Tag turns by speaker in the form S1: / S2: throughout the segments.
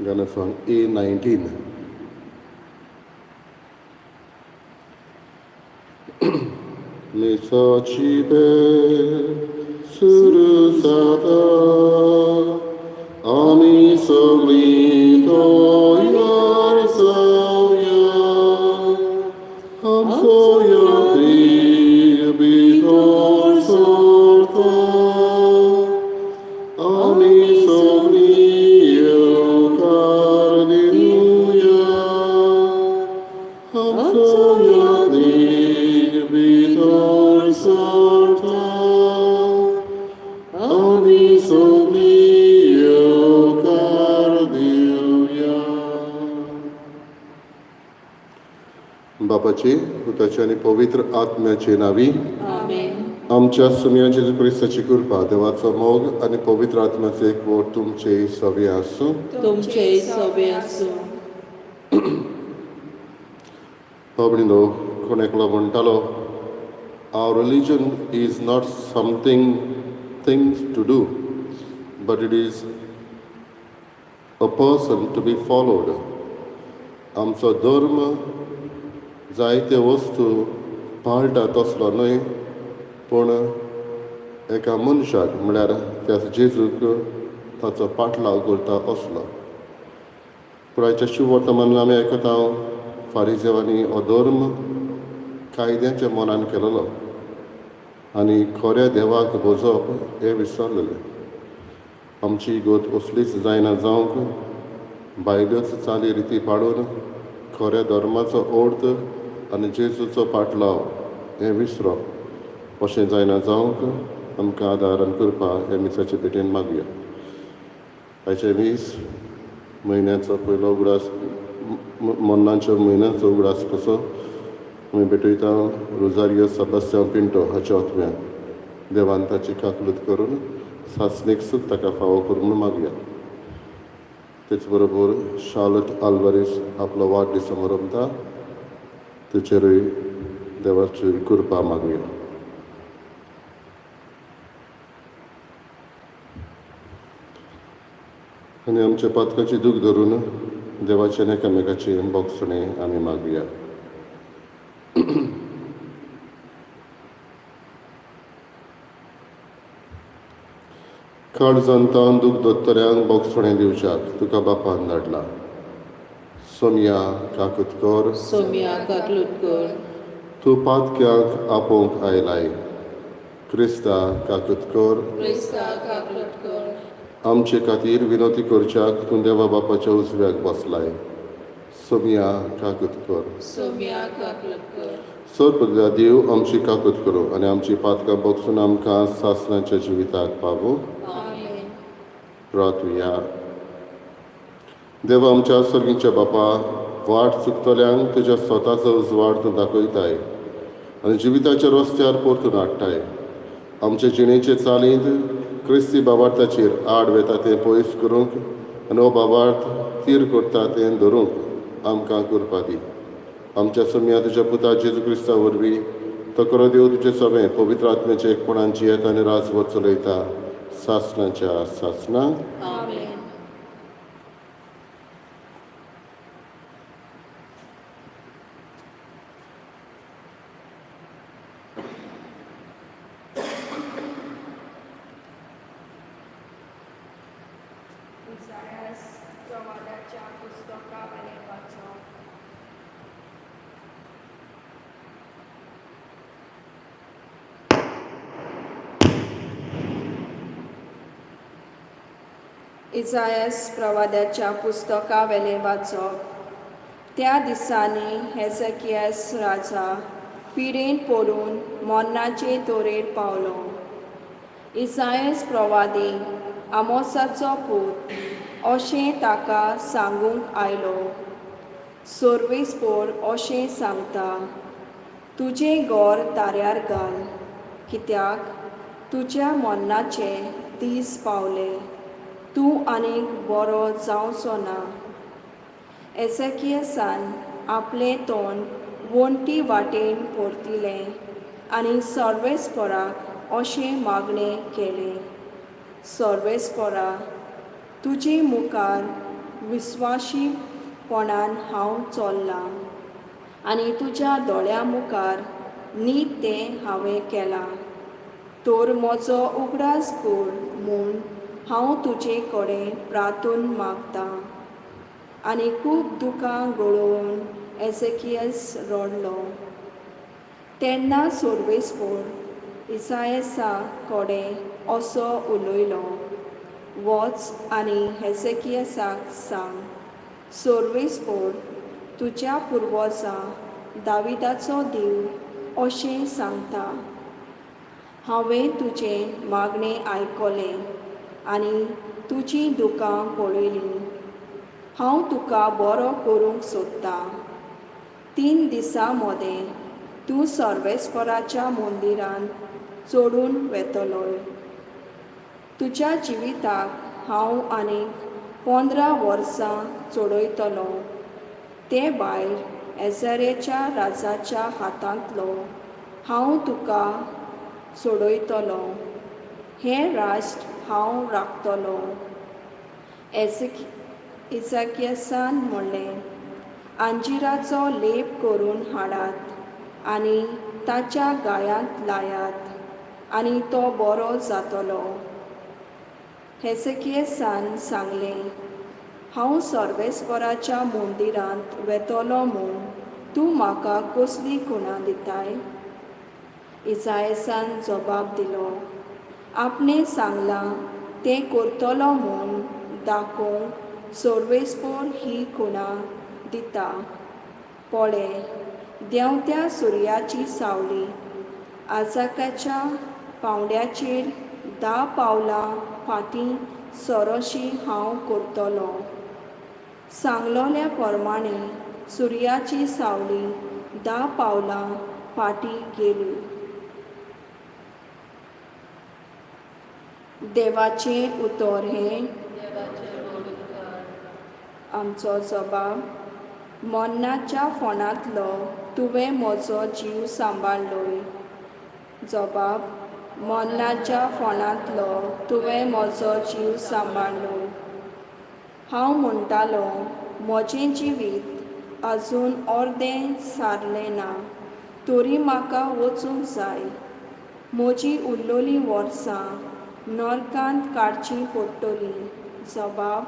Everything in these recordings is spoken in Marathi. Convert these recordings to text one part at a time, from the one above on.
S1: Gonna song A19. Misochibe surusata ami solito yarsaya am soya bitor sorta ami solio cardinuya am soya bitor sorta ami solio cardinuya. बापाचे पुताचे आणि पवित्र आत्म्याचे नावी आमच्या सुम्या जेजू ख्रिस्ताची कृपा देवाचो मोग आणि पवित्र आत्म्याचे एक वोट तुमचे सवे आसूं. Pablo कोण एकलो म्हणटालो, our religion is not something things to do, but it is a person to be followed. आमचो धर्म जायते वस्तू पाळटा तसलो न्हय, पूण एका मनशाक म्हळ्यार त्या जेजूक ताचो पाटलाव करता असलो. पुरायच्या शुभ वर्तमानांत आमी आयकता फारिजेवांनी हो धर्म कायद्याच्या मनान केलेलो आनी खऱ्या देवाक भोजप हें विसरलेले. आमची गोत असलीच जायना जावंक भायल्योच चाली रिती पाळून खऱ्या धर्माचो अर्थ आनी जेजूचो पाटलाव हें विसरप अशें जायना जावंक आमकां आदार आनी कृपा हे मिसाचे भेटेन मागया. आयचे दीस म्हयन्याचो पयलो उगडास मोन्नाच्या म्हयन्याचो उगडास कसो आमी भेटयता रोजारियो सेबास्टियान पिंटो हाच्या आत्म्याक देवान ताची काकलूत करून सासणेक सूख ताका फावो करून मागया. तेच बरोबर शार्लट आल्वारेस आपलो वाडदीस मनयता, तेचेरूय देवाची कृपा मागया. आनी आमच्या पातकाची दूख धरून देवाचे एकामेकाची बोगसणे आमी मागया. काळजांतान दूख दोत्तोऱ्यांक बोगसणे दिवच्याक तुका बापान धाडला. सोम्या काकुतकर तूं पातक्यांक आपोवंक आयलाय. क्रिस्ता काकुतकर आमचे खातीर विनोती करच्याक तूं देवा बापाच्या उजव्याक बसलाय. सोम्या काकुतकर सर्पदा देव आमची काकूत करूं आनी आमची पातकां बोगसून आमकां सासणाच्या जिविताक पावूं. प्रार्थुया. देवा आमच्या सर्गीच्या बापा, वाट चुकतल्यांक तुज्या स्वताचो उजवाड तूं दाखयताय आनी जिविताच्या रस्त्यार परतून हाडटाय. आमचे जिणेचे चालींत क्रिस्ती बाबार्थाचेर आड वेता तें पयस करूंक आनी हो बाबार्थ तीर करता तें धरूंक आमकां कृपा दी. आमच्या सुम्या तुज्या पुता जेजू क्रिस्ता वरवीं तो करो देव तुजें सगळें पवित्र आत्म्याच्या एकपणान जियेता आनी राजवट चलयता सासणाच्या सासणाक.
S2: इसायास प्रवाद्याच्या पुस्तका वेले वाचप. त्या दिसांनी हेजकियास राजा पिडेन पडून मोन्नाचे तोरेर पावलो. इसायास प्रवादी आमोसाचो पूत अशें ताका सांगूंक आयलो. सोर्वेस्पोर अशें सांगता, तुजें घर ताऱ्यार घाल, कित्याक तुज्या मोन्नाचे दीस पावले. तूं आनीक बरो जावचो ना. एसेकियासान आपलें तोंड वणटी वाटेन परतिलें आनी सर्वेस्पराक अशें मागणें केलें, सर्वेस्परा, तुजे मुखार विस्वाशीपणान हांव चल्लां आनी तुज्या दोळ्या मुखार नीत तें हांवें केलां. तर म्हजो उगडास कर म्हूण हांव तुजे कडेन प्रार्थून मागतां. आनी खूब दुखां गळोवन एझेकियास रडलो. तेन्ना सर्वेस्पर इसायासा कडेन असो उलयलो, वच आनी हेझेकियासाक सांग, सर्वेस्पर तुज्या पुर्वजा दाविदाचो देव अशें सांगता, हांवें तुजें मागणें आयकलें आनी तुजीं दुखां पळयलीं. हांव तुका बरो करूंक सोदतां. 3 दिसां मदें तूं सर्वेस्पराच्या मंदिरांत चडून वेतलोय. तुज्या जिविताक हांव आनीक 15 वर्सां चडयतलों. ते भायर एझारेच्या राजाच्या हातांतलो हांव तुका सोडयतलों. हें राष्ट्र हांव राखतलों. इझेकियासान म्हणलें, अंजिराचो लेप करून हाडात आनी ताच्या गायांत लायात आनी तो बरो जातलो. हेझेकियासान सांगलें, हांव सर्वेस्पराच्या मंदिरांत वेतलों म्हूण तूं म्हाका कसली खुणां दिताय? इसायासान जबाब दिलो, आपणें सांगलां तें करतलो म्हूण दाखोवंक सर्वेस्पर ही खुणां दिता. पळय, देंवत्या सुर्याची सावळी आजाकाच्या पांवड्याचेर 10 पावलां फाटीं सरशी हांव करतलों. सांगलोल्या प्रमाणें सुर्याची सावळी 10 पावलां फाटीं गेली. देवाचें उतर हें आमचो जबाब, मरणाच्या फोंडांतलो तुवें म्हजो जीव सांबाळलोय. जबाब, मरणाच्या फोंडांतलो तुवें म्हजो जीव सांबाळलोय. हांव म्हणटालों, म्हजें जिवीत आजून अर्दें सारलें ना, तरी म्हाका वचूंक जाय. म्हजीं उरलोलीं वर्सां नरकांत काडचीं पडटलीं. जबाब,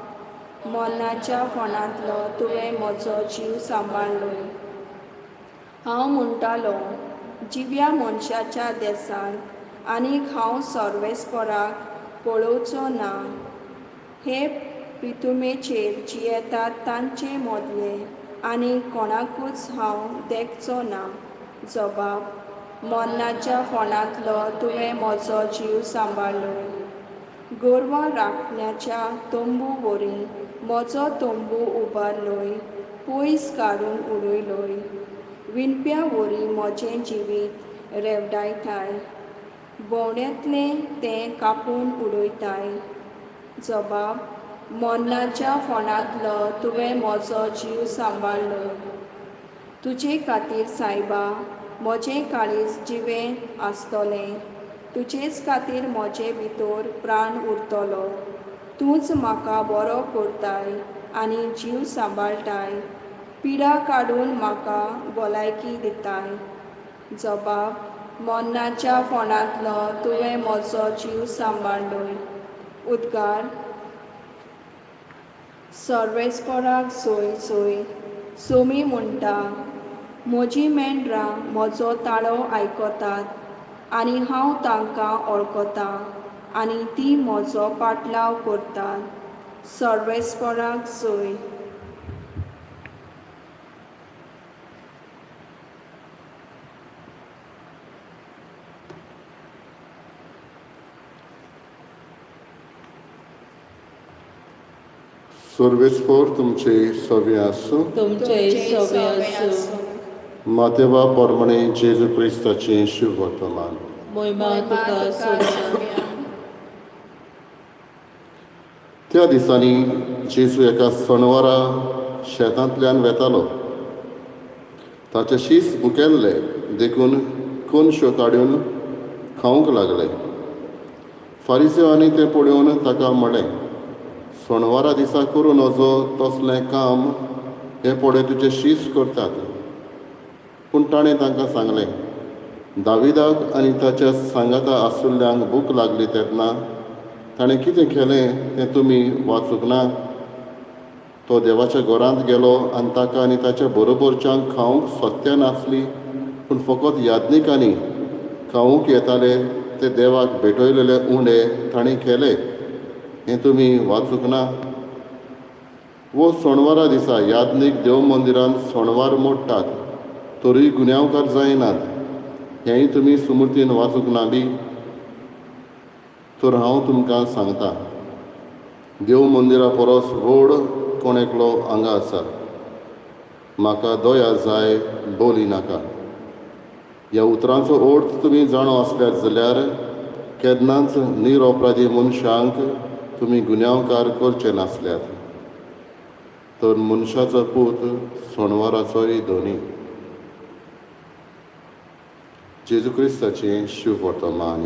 S2: मरणाच्या फोंडांतलो तुवें म्हजो जीव सांबाळलोय. हांव म्हणटालों, जिव्या मनशाच्या देसांत आनीक हांव सर्वेस्पराक पळोवचो ना. हे पितुमेचेर जियेतात तांचे मदले आनीक कोणाकूच हांव देखचो ना. जबाब, मरणाच्या फोंडांतलो तुवें म्हजो जीव सांबाळलोय. गोरवां राखण्याच्या तंबू वरीं म्हजो तंबू उबारलोय, पयस काडून उडयलोय. विणप्या वरीं म्हजें जिवीत रेवडायताय, भोंवड्यांतलें तें कापून उडयताय. जबाब, मरणाच्या फोंडांतलो तुवें म्हजो जीव सांबाळलोय. तुजे खातीर सायबा म्हजें काळीज जिवें आसतलें. तुजेच खातीर म्हजे भितर प्राण उरतलो. तूंच म्हाका बरो करताय आनी जीव सांबाळटाय. पिडा काडून म्हाका भलायकी दिताय. जबाब, मरणाच्या फोंडांतलो तुवें म्हजो जीव सांबाळलोय. उद्गार, सर्वेस्पराक जय जय. सोमी म्हणटा, म्हजीं मेंढरां म्हजो ताळो आयकतात आनी हांव तांकां वळखतां आनी तीं म्हजो पाटलाव करतात. सर्वेस्पराक जय.
S1: सर्वेस्पर तुमचे सवे आसूं.
S3: तुमचे सवे आसूं.
S1: मातेवा पोरमणे जेजू क्रिस्ताचें शुभ वर्तमान.
S3: महिमा तुका सोव्या.
S1: त्या दिसांनी जेजू एका सणवारा शेतांतल्यान वेतालो. ताचे शीस बुकेल्ले देखून कोनश्यो काडून खावंक लागले. फारिसेवांनी तें पळोवन ताका म्हणलें, सोणवारा दिसा करूं नजो तसलें काम हे पळय तुजे शीश करतात. पूण ताणें तांकां सांगलें, दाविदाक आनी ताच्या सांगाता आशिल्ल्यांक भूक लागली तेन्ना ताणें कितें केलें तें तुमी वाचूंक ना? तो देवाच्या घरांत गेलो आनी ताका आनी ताच्या बरोबरच्यांक खावंक सत्य नासली, पूण फकत याज्ञिकांनी खावंक येताले ते देवाक भेटयलेले उंडे ताणें केले हें तुमी वाचूंक ना? वो सोणवारा दिसा याज्ञीक देव मंदिरांत सोणवार मोडटात, तरी गुन्यांवकार जायनात, हेंय तुमी सुमृतीन वाचूंक ना बी? तर हांव तुमकां सांगतां, देव मंदिरा परस व्हड कोण एकलो हांगा आसा. म्हाका दया जाय, बोली नाका. ह्या उतरांचो अर्थ तुमी जाणो आसल्यात जाल्यार केन्नाच निरअपराधी मनशांक तुमी गुन्यांवकार करचे नासल्यात, तर मनशाचो पूत सोणवाराचोय धनी. जेजू क्रिस्ताचें शुभ वर्तमान.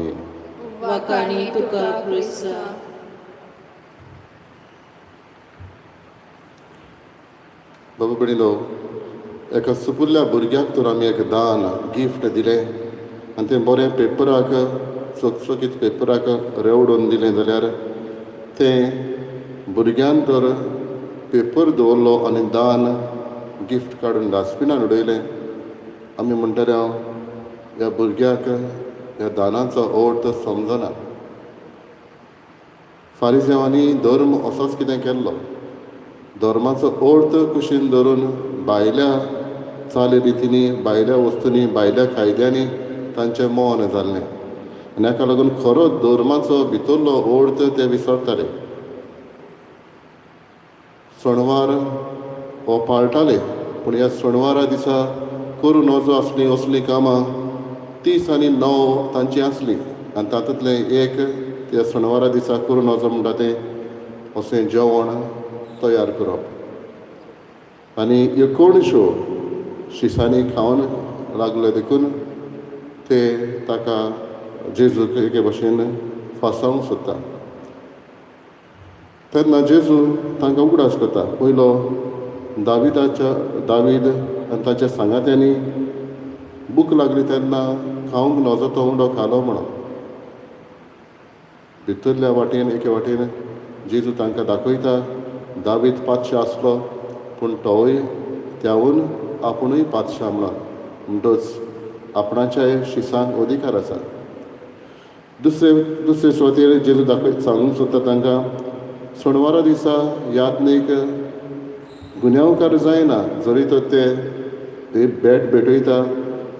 S3: वाकाणी तुका क्रिस्ता.
S1: बाबा भयणीनो, एका सुपुल्ल्या भुरग्याक तर आमी एक दान गिफ्ट दिलें आनी तें बरें पेपराक चकचकीत पेपराक रेवडोवन दिलें जाल्यार तें भुरग्यान तर पेपर दवरलो आनी दान गिफ्ट काडून डास्टबिनान उडयलें. आमी म्हणटाले ह्या भुरग्याक ह्या दानाचो अर्थ समजना. फारिसेवांनी धर्म असोच कितें केल्लो. धर्माचो अर्थ कुशीन धरून भायल्या चाली रितींनी, भायल्या वस्तूंनी, भायल्या कायद्यांनी तांचें मोन जाल्लें आनी हाका लागून खरो धर्माचो भितरलो अर्थ ते विसरताले. सणवार हो पाळटाले, पूण ह्या सणवारा दिसा करूं नजो आसली असलीं कामां 30 आनी 9 तांची आसली आनी तातूंतलें एक त्या सणवारा दिसा करूं नजो म्हणटा तें अशें जेवण तयार करप. आनी ह्यो कोणश्यो शिसांनी खावन लागले देखून ते ताका जेजूक एके भाशेन फासावंक सोदता. तेन्ना जेजू तांकां उगडास करता. पयलो दावीद आनी ताच्या सांगात्यांनी भूक लागली तेन्ना खावंक नजो तो उंडो खालो म्हणून. भितरल्या वाटेन एके वाटेन जेजू तांकां दाखयता दावीद पातशें आसलो, पूण तोवूय त्याहून आपुणूय पातशां म्हणून. म्हणटच आपणाच्याय शिसांक अधिकार आसा. दुसरे सुवातेर जेजू सांगूंक सोदता तांकां, सणवारा दिसा याज्ञीक गुन्यांवकार जायना, जरी तर ते भेट भेटयता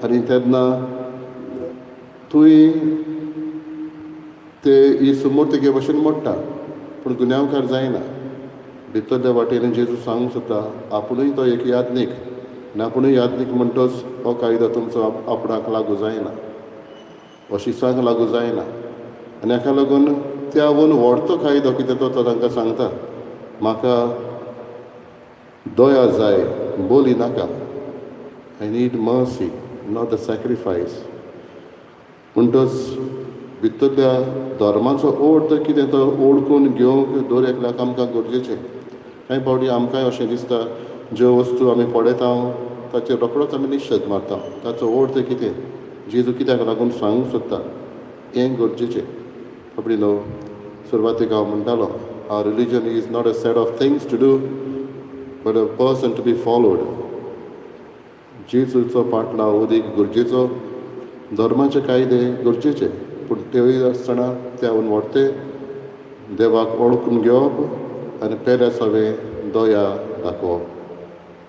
S1: आनी तेन्ना तुय ते ही सुमूर्त हे भाशेन मोडटा, पूण गुन्यांवकार जायना. भितरल्या वाटेन जेजू सांगूंक सोदता आपुणूय तो एक याज्ञीक आनी आपुणूय याज्ञीक म्हणटच हो कायदो तुमचो आपणाक लागू जायना, हो शिसांक लागू जायना. आनी हाका लागून त्याहून व्हडतो कायदो कितें तो तांकां सांगता, म्हाका दया जाय, बोली नाका. I need mercy, not the sacrifice. म्हणटच भितरल्या धर्माचो अर्थ कितें तो ओळखून घेवंक दर एकल्याक आमकां गरजेचें. कांय फावटी आमकांय अशें दिसता ज्यो वस्तू आमी पळयता ताचेर रोखडोच आमी निशेध मारता. ताचो अर्थ कितें, जेजू कित्याक लागून सांगूंक सोदता हें गरजेचें. खबरी सुरवातेक हांव म्हणटालो, our religion is not a set of things to do but a person to be followed. जेजूचो पाटलाव अदीक गरजेचो, धर्माचे कायदे गरजेचे, पूण तेवूय आसतना त्याहून व्हडते देवाक वळखून घेवप आनी पेल्या सवें दया दाखोवप.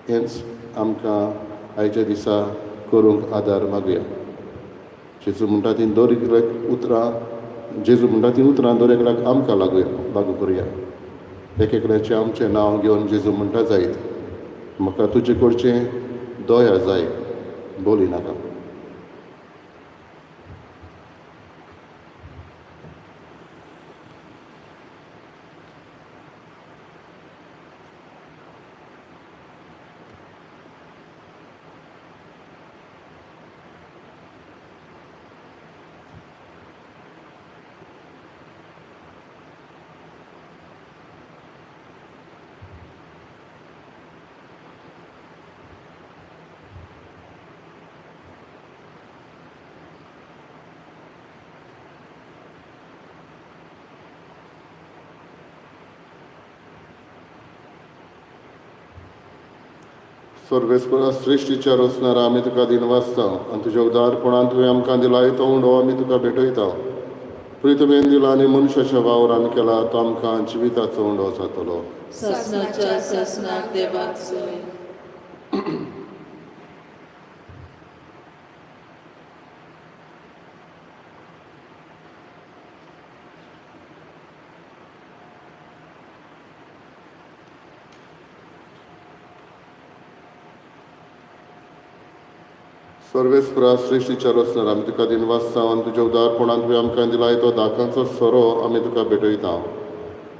S1: हेंच आमकां आयच्या दिसा करूंक आदार मागुया. जेजू म्हणटा तीं दर एकल्याक उतरां जेजू म्हणटा तीं उतरां दर एकल्याक आमकां लागू करुया. एक एकल्याचें आमचें नांव घेवन जेजू म्हणटा जायत, म्हाका तुजे कडचें दया जाय, बोली नाका. सर्वेस्परा सृश्टीच्या रचणारा आमी तुका दिन वाचता आनी तुज्या उदारपणान तुवें आमकां दिलाय तो उंडो आमी तुका भेटयता. प्रितमेन दिला आनी मनशाच्या वावरान केला तो आमकां जिविताचो उंडो जातलो.
S3: ससनाच्या ससनाक देवाक सोय.
S1: सर्वेस्परा सृश्टीच्या रचणारा आमी तुका दिन वाचता आनी तुज्या उदारपणान तुवें आमकां दिलाय तो दाखांचो सोरो आमी तुका भेटयता.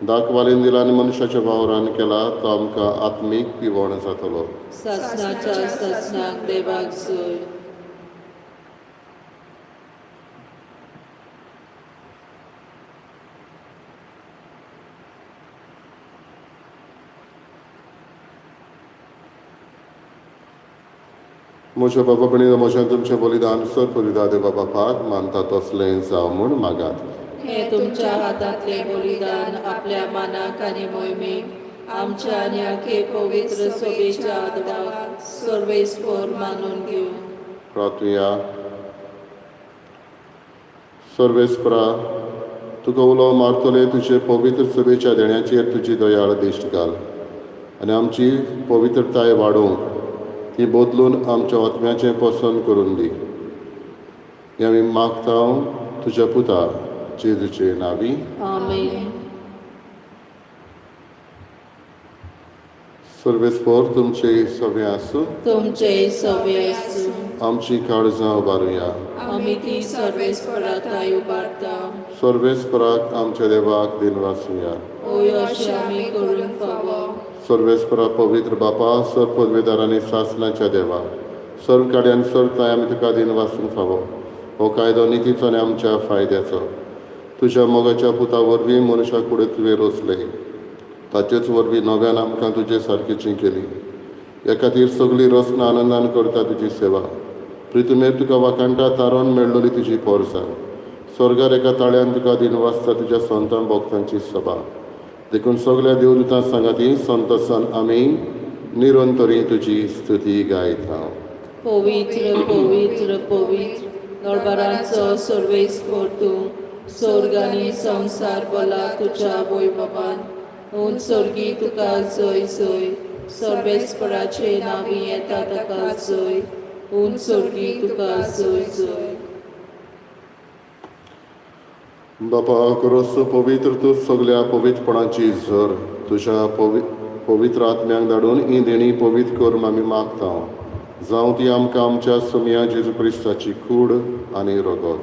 S1: दाख वालीन दिला आनी मनशाच्या वावरान केला तो आमकां आत्मीक पिवण जातलो.
S3: ससनाच्या ससनाक देवाक सोय.
S1: म्हज्या बाबा भणीन म्हज्यान तुमचें बलिदान सर्पविदा देवा बापाक मानता तसलें जावं म्हूण मागात.
S3: हे तुमच्या हातांतले बलिदान आपल्या मानाक आनी मोहिमेक आमच्या आनी आखे पवित्र सभेच्या आदराक सर्वेस्पर मानून घेऊ.
S1: प्रार्थुया. सर्वेस्परा तुका उलो मारतले तुजे पवित्र सभेच्या देण्याचेर तुजी दयाळ दिश्ट घाल आनी आमची पवित्रताय वाडोवंक ती बदलून आमच्या आत्म्याचें पसंद करून दी. हें आमी मागता तुज्या पुता जेजूचे नांवी.
S3: आमेन.
S1: सर्वेस्पर तुमचे सवे आसूं.
S3: तुमचे सवे आसूं.
S1: आमची काळजां उबारुया.
S3: आमी ती सर्वेस्पराताय उबारता.
S1: सर्वेस्पराक आमच्या देवाक दिन वाचुया.
S3: ओय अशें आमी करूंक फावो.
S1: सर्वेस्परा पवित्र बापा सर पदवेदारांनी शासनाच्या देवा सर्व काड्यान सरताय आमी तुका दिन वाचूंक फावो. हो कायदो नितीचो आनी आमच्या फायद्याचो. तुज्या मोगाच्या पुता वरवीं मनशा कुडे तुवें रचले ताचेच वरवीं नव्यान आमकां तुजे सारकेची केली. ह्या खातीर सगळी रचना आनंदान करता तुजी सेवा. प्रितुमेर तुका वाकांटा तारोन मेळ्ळली तुजी पोरसां. स्वर्गार एका ताळ्यान तुका दिन वाचता तुज्या संतां भक्तांची सभा. देखून सगळ्या देवदूतां सांगाती संतसान आमी निरंतरी तुजी स्तुती गायता.
S3: पवित्र पवित्र पवित्र दरबाराचो सर्वेस्पर तूं स्वर्ग आनी संवसार भला तुज्या वैभवान. ओन सर्गी तुका जय जय. सर्वेस्पराचे नांवी येता ताका जय. ओन सर्गी तुका जय जय.
S1: बापा खरोच पवित्र तूं सगळ्या पवित्रपणाची झर तुज्या पवित्र आत्म्याक धाडून ही देणी पवित्र करून आमी मागता. जावं ती आमकां आमच्या सोम्या जेजू क्रिस्ताची कूड आनी रगत.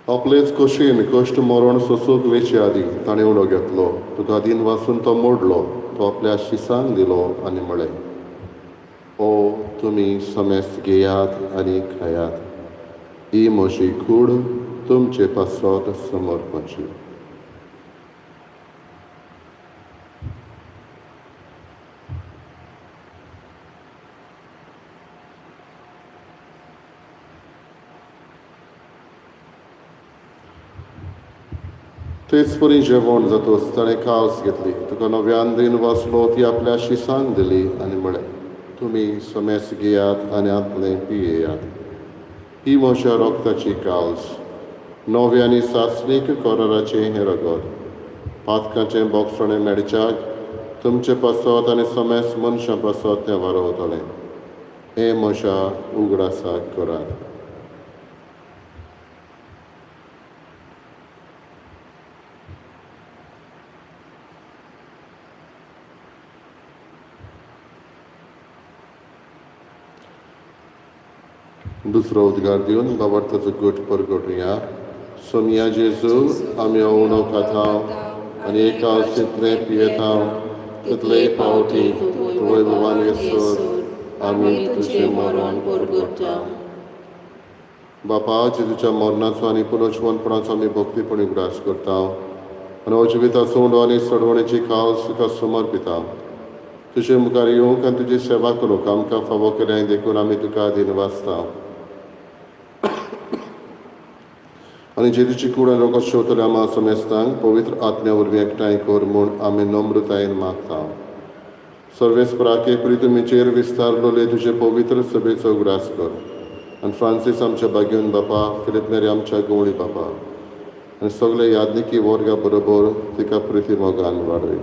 S1: आपलेच खोशेन कश्ट मरण सोसूंक वेचे आदी ताणें उडो घेतलो. तुका दिन वाचून तो मोडलो. तो आपल्या शिसांक दिलो आनी म्हळें ओ तुमी समेस्त घेयात आनी खायात. ही म्हजी कूड तुमचे पासत समर्पाची. तेच परी जेवण जातोच ताणें कास घेतली. तुका नव्यान दिन वाचलो ती आपल्या शिसांक दिली आनी म्हळें तुमी समेस्त घेयात आनी आतलें पियेयात. ही म्हज्या रोगताची काळज नवे आनी सासणीक कराराचें हें रगत. पातकाचें बोगसणें मेडच्याक तुमचे पासत आनी समेस्त मनशां पासत तें वारवतलें. हें म्हज्या उगडासाक करात. दुसरो उद्गार दिवन बाबार्थाचो गोट परगटुया. सोनिया जेजू आमी हो उणो खाता आनी एका अवसितलें पियेता. तितलेय पावटी तुवें भगवान येसोर आमी तुजें मरण
S3: परगटा.
S1: बापा जेजूच्या मरणाचो आनी पुनर्जीवनपणाचो आमी भक्तीपणी उगडास करता आनी हो जिविताचो उंडो आनी सडवणेची काळज तुका समर्पिता. तुजे मुखार येवंक आनी तुजी सेवा करूंक आमकां फावो केलें देखून आमी तुका दिन वाचता. आनी जेजूची कूड आनी रगत शेवतले आमा समेस्तांक पवित्र आत्म्या वरवीं एकठांय कर म्हूण आमी नम्रतायेन मागता. सर्वेस्पराके परी तुमीचेर विस्तारलोले तुजे पवित्र सभेचो उगडास कर आनी फ्रांसीस आमच्या बागेवन बापा फिलिप मेरी आमच्या गवळी बापा आनी सगळे यादनिकी वर्गा बरोबर तिका प्रिती मोगान वाडय.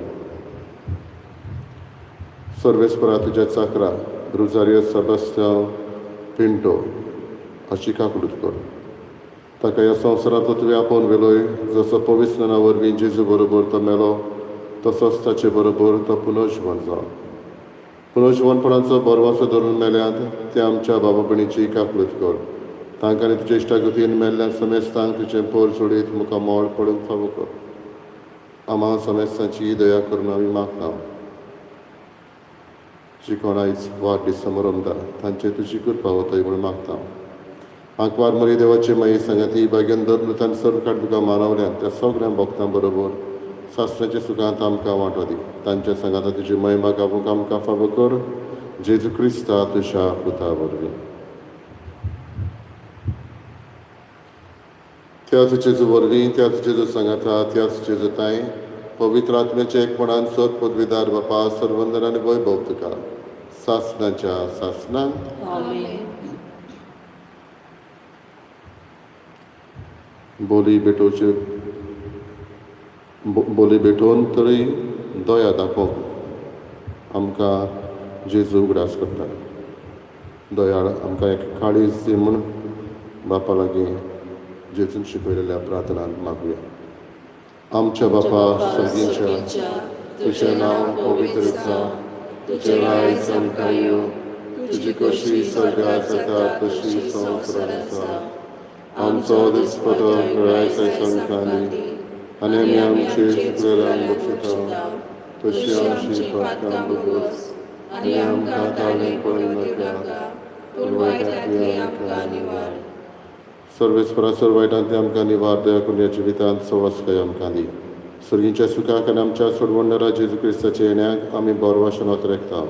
S1: सर्वेस्परा तुज्या चाकरा रुजारियो सेबास्टियान पिंटो हाची काकूट कर. ताका ह्या संवसारांतलो तुवें आपोवन वेलोय जसो पवित्रना वरवीं जेजू बरोबर तो मेलो तसोच ताचे बरोबर तो पुनर्जीवन जालो. पुनर्जीवनपणाचो बरवासो धरून मेल्यांत ते आमच्या बाबा भयणीची काकूट कर. तांकां आनी तुज्या इश्टागतीन मेल्ल्या समेस्तांक तुजें पोर सोडीत मुखार मोड पडूंक फावो कर. आम्हा समेस्तांची दया करून आमी मागता. जी कोण आयज वाडदीस समारंभ तांचेर तुजी कृपा वतय म्हूण मागता. आंकवार मरी देवाचे माई संगती बागेन दरलुतान सर्व काड तुका मानवल्यान त्या सगळ्या भक्तां बरोबर सासणाच्या सुखांत आमकां वांटो दी. तांच्या संगात तुजी महिमा गावूंक आमकां फावो कर. जेजू क्रिस्ता तुज्या पुता वरवीं. त्याच जेजू वरवीं त्याच जेजू संगाता त्याच जेजू ताई पवित्र आत्म्याचे एकपणान सत पदवीदार बापा सर्वंदन आनी वैभव तुका सासणाच्या सासणान
S3: आमेन.
S1: बोली भेटोवन तरी दया दाखोवंक आमकां जेजू उगडास करता. दयाळ आमकां एक काळीज दी म्हूण बापा लागीं जेजून शिकयलेल्या प्रार्थनांत मागुया. आमच्या बापा सर्गीच्या तुजें नांव पवित्र जावं. तुजें रायज आमकां येवं. तुजी कशी स्वर्गांत जाता तशी संवसारांत जावं. आमचो दिसपतो रायज आमकां दी आनी आमी आमचे चुकलेल्यांक बक्षिता तशी आमची पातकां भोगोस आनी आमकां ताळमेळ पडूंक नाका पूण वायटांतली आमकां निवार. सर्वेस्परा सर्व वायटांतली आमकां निवार. दया करून ह्या जिवितांत सवासकाय आमकां दी. सर्गीच्या सुखाक आनी आमच्या सोडवणदारा जेजू क्रिस्ताच्या येण्याक आमी बोरवाशेन वतरेकता.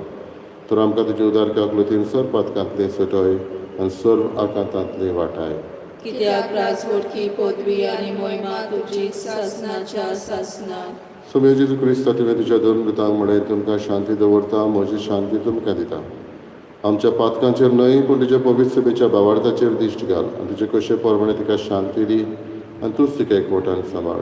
S1: तर आमकां तुज्या उदारकाक लुतीन सर्व पातकांतले सटय आनी सर्व आकांतांतले वाटाय.
S3: कित्याक राजवटकी पदवी आनी मोहिमा तुजी सासणाच्या सासणान.
S1: सगळे जेजू क्रिस्ता तुवें तुज्या दोन मृतांक म्हणय तुमकां शांती दवरता. म्हजी शांती तुमकां दिता. आमच्या पातकांचेर न्हय पूण तुज्या पवित्र सभेच्या भावार्थाचेर दिश्ट घाल आनी तुजे कशे परमणे तिका शांती दी आनी तूंच तिका एकवटान सांबाळ.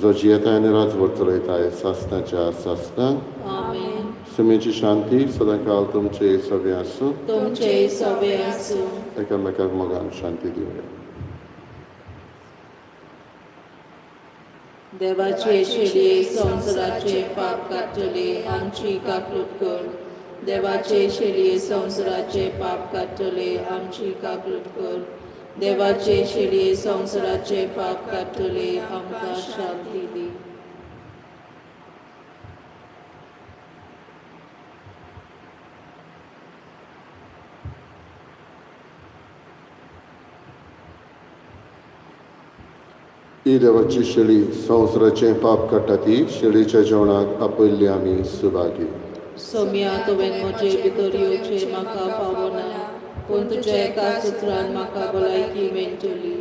S1: जो जियेताय आनी राजवट चलयताय सासणाच्या सासणान.
S3: आमेन.
S1: सुमेची शांती सदांकाळ तुमचे सवे आसूं.
S3: तुमचे सवे आसूं.
S1: एकामेकाक मोगान शांती दिवया.
S3: देवाचे शेळये संवसाराचे पाप काडटले आमची काकूट कर. देवाचे शेळये संवसाराचे पाप काडटले आमची काकूट कर. देवाचे शेळये संवसाराचे पाप काडटले आमकां शांती दी.
S1: ही देवाची शेळी संवसाराचें पाप काडटा ती शेळीच्या जेवणाक आपयल्ली आमी सुभागी.
S3: सोम्या तुवें म्हजे भितर येवचें म्हाका फावना पूण तुज्या एका सुत्रान म्हाका भलायकी मेळटली.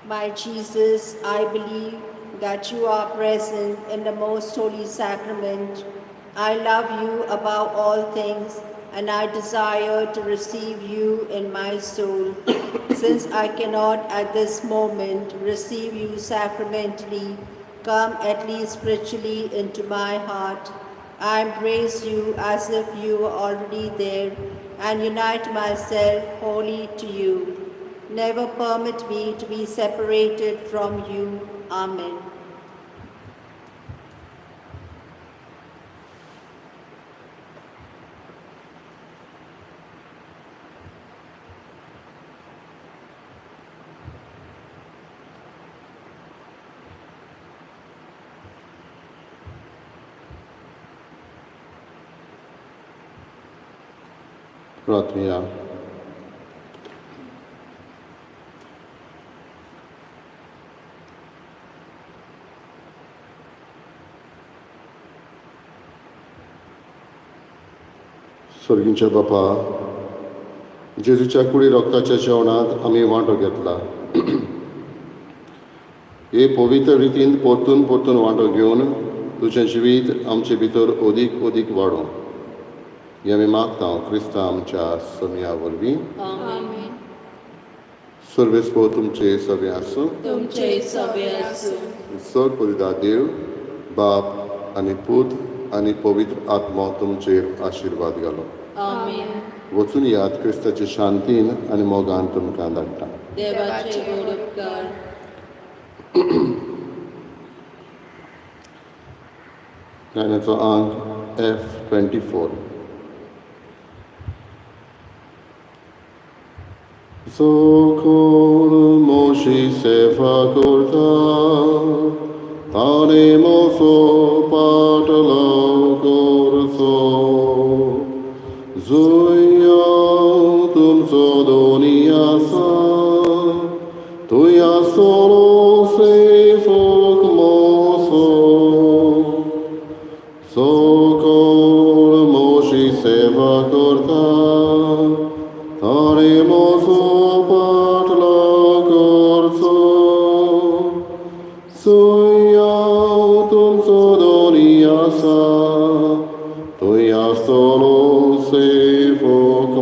S4: My Jesus, I believe that you are present in the most holy sacrament. I love you above all things, and I desire to receive you in my soul. Since I cannot at this moment receive you sacramentally, come at least spiritually into my heart. I embrace you as if you were already there and unite myself wholly to you. Never permit me to be separated from you. Amen.
S1: प्रार्थना। स्वर्गींच्या बापा, जेजूच्या कुडी रक्ताच्या जेवणात आमी वांटो घेतला. हे पवित्र रितीन परतून परतून वांटो घेवन तुजें जिवीत आमचे भितर अदीक अदीक वाडूं हें आमी मागता क्रिस्तांव आमच्या समिया वरवीं.
S3: आमेन.
S1: सर्वेस्पो तुमचे सगळे आसूं.
S3: तुमचे सवे आसूं.
S1: सग पवित्र देव बाप आनी पूत आनी पवित्र आत्मा तुमचेर आशिर्वाद घालो.
S3: आमेन.
S1: वचून याद क्रिस्ताचे शांतीन आनी मोगान तुमकां धाडटा.
S3: देवाचे गोड उपकार.
S1: गाण्याचो अंक F24. So con Moshe corta, tanemoso patalo corso, Zoya tum sodoniasa, tuya solo se foc moso, So con Moshe corta, Tanemoso patla corso, Soiautum sodoniasa, Toia solo se foc